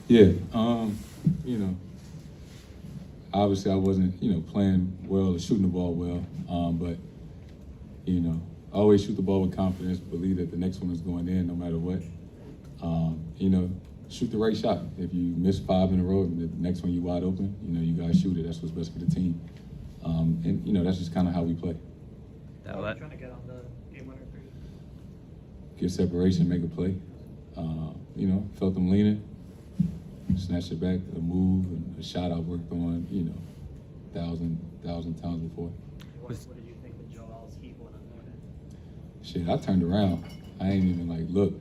Yeah, you know, obviously I wasn't, playing well or shooting the ball well, but always shoot the ball with confidence. Believe that the next one is going in, no matter what. You know, shoot the right shot. If you miss five in a row, the next one you wide open. You guys shoot it. That's what's best for the team. And that's just kind of how we play. Trying to get on the game winner for you. Get separation, make a play. Felt them leaning, snatched it back, a move, and a shot I worked on, thousand times before. What did you think of Joel's heat one on Norman? Shit, I turned around. I ain't even look.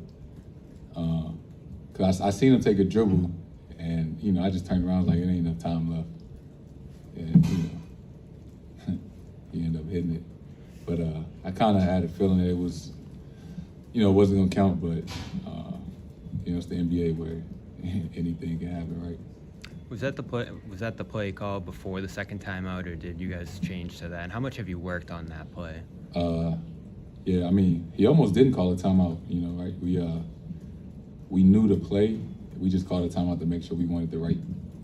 Cause I seen him take a dribble, and I just turned around it ain't enough time left, and he ended up hitting it. But I kind of had a feeling that it was, it wasn't gonna count. But it's the NBA where anything can happen, right? Was that the play call before the second timeout, or did you guys change to that? And how much have you worked on that play? Yeah, I mean, he almost didn't call a timeout, right? We knew the play. We just called a timeout to make sure we wanted the right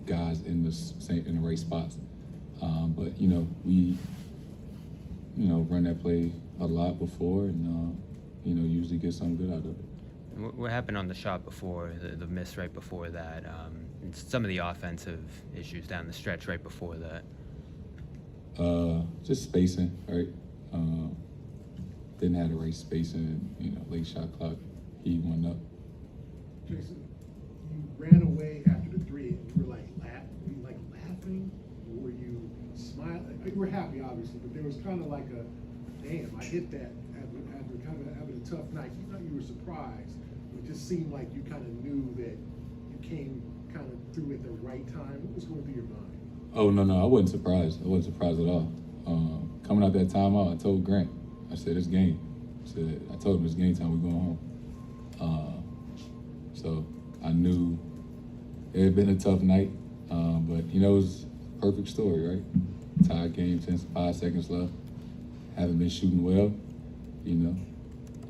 guys in the right spots. But we run that play a lot before, and usually get something good out of it. What happened on the shot before, the miss right before that, and some of the offensive issues down the stretch right before that? Just spacing, right? Didn't have the right spacing, late shot clock, he went up. Jason, you ran away after the three, and you were laughing, or were you smiling? You were happy, obviously, but there was kind of like a, damn, I hit that after kind of having a tough night. You thought you were surprised. It just seemed like you kind of knew that you came kind of through at the right time. What was going through your mind? Oh, no, I wasn't surprised. I wasn't surprised at all. Coming out that timeout, I told Grant, I said, it's game. I told him it's game time, we're going home. So I knew it had been a tough night, but it was a perfect story, right? Tied game, 5 seconds left. Haven't been shooting well,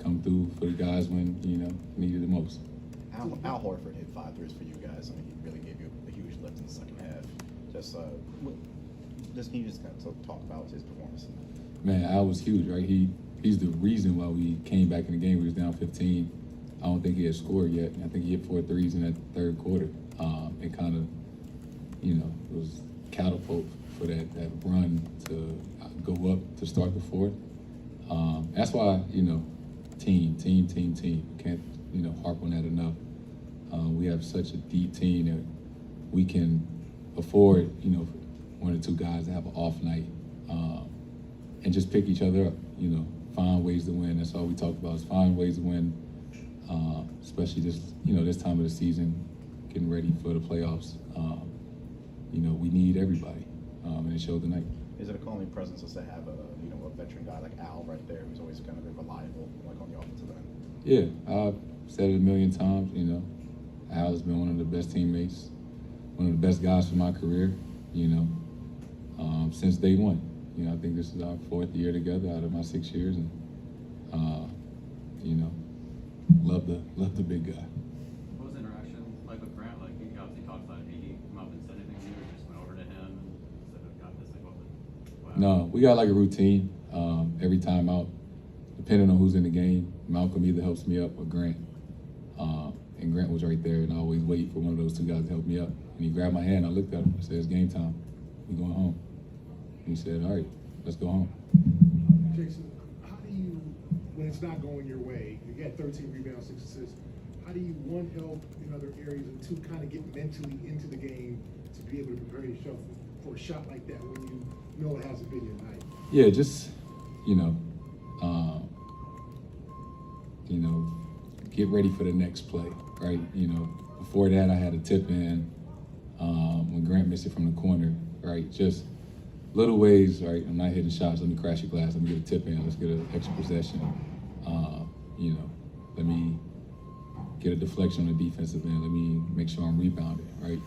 come through for the guys when, needed the most. Al Horford hit 5 threes for you guys. I mean, he really gave you a huge lift in the second half. Can you just kind of talk about his performance? Man, Al was huge, right? He's the reason why we came back in the game. We was down 15. I don't think he had scored yet. I think he hit 4 threes in that third quarter. It kind of, was catapult for that run to go up to start the fourth. That's why, team. Can't, harp on that enough. We have such a deep team that we can afford, one or two guys to have an off night and just pick each other up, find ways to win. That's all we talk about is find ways to win, especially this time of the season, getting ready for the playoffs. We need everybody, and it showed tonight. Is it a calming presence just to have a veteran guy like Al right there who's always kind of reliable, on the offensive end? Yeah, I've said it a million times. Al has been one of the best teammates, one of the best guys for my career. Since day one. I think this is our 4th year together out of my 6 years, and love the big guy. What was the interaction like with Grant? Like, he obviously talked about it. Did he come up and said anything to you, or just went over to him and said, "I've got this"? Like, what? No, we got a routine. Every time out, depending on who's in the game, Malcolm either helps me up or Grant. And Grant was right there, and I always wait for one of those two guys to help me up. And he grabbed my hand. I looked at him. I said, "It's game time. We're going home." He said, "All right, let's go home." Jason, how do you, when it's not going your way, you get 13 rebounds, 6 assists, how do you, one, help in other areas, and two, kind of get mentally into the game to be able to prepare yourself for a shot like that when you know it hasn't been your night? Yeah, just, get ready for the next play, right? Before that, I had a tip in when Grant missed it from the corner, right? Just little ways, right? I'm not hitting shots. Let me crash your glass. Let me get a tip in. Let's get an extra possession. Let me get a deflection on the defensive end. Let me make sure I'm rebounding, right?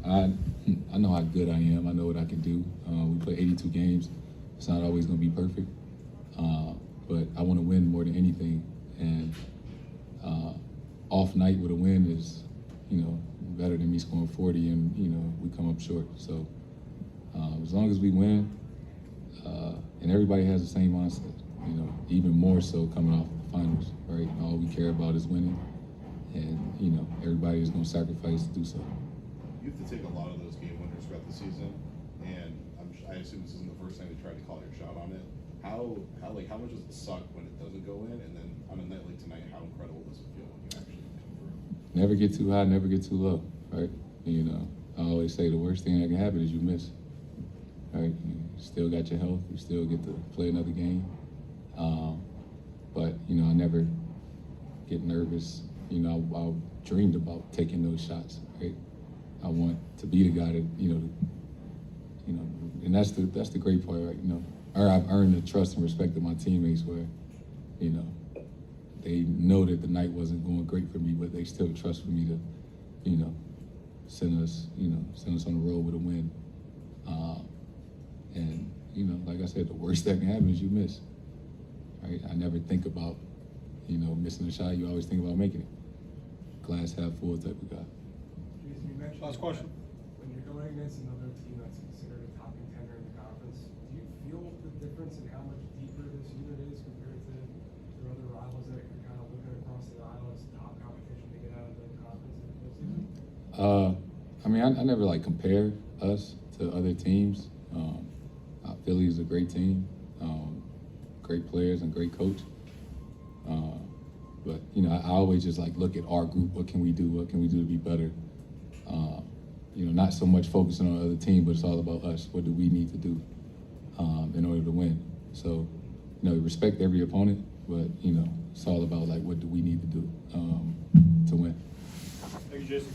I know how good I am. I know what I can do. We play 82 games. It's not always going to be perfect, but I want to win more than anything. And off night with a win is you know, better than me scoring 40 and, you know, we come up short. So as long as we win, and everybody has the same mindset, you know, even more so coming off the finals, right? All we care about is winning, and, you know, everybody is going to sacrifice to do so. You have to take a lot of those game winners throughout the season, and I assume this isn't the first time they tried to call your shot on it. How much does it suck when it doesn't go in, and then on a night like tonight, how incredible does it feel when you actually come through? Never get too high, never get too low, right? You know, I always say the worst thing that can happen is you miss, right? You still got your health, you still get to play another game. But, you know, I never get nervous. You know, I dreamed about taking those shots, right? I want to be the guy that, you know, and that's the great part, right? You know, or I've earned the trust and respect of my teammates where, you know, they know that the night wasn't going great for me, but they still trust me to, you know, send us on the road with a win. And, you know, like I said, the worst that can happen is you miss, right? I never think about, you know, missing a shot. You always think about making it. Glass half full type of guy. Jason, you mentioned Last question. when you're going against another team that's considered a top contender in the conference, do you feel the difference in how much deeper this unit is compared to your other rivals that you're kind of looking across the aisle as top competition to get out of the conference in the postseason? I mean, I never like compare us to other teams. Philly is a great team, great players and great coach. But you know, I always just like look at our group. What can we do? What can we do to be better? You know, not so much focusing on the other team, but it's all about us. What do we need to do in order to win? So, you know, respect every opponent, but you know, it's all about like what do we need to do to win. Thank you, Jason.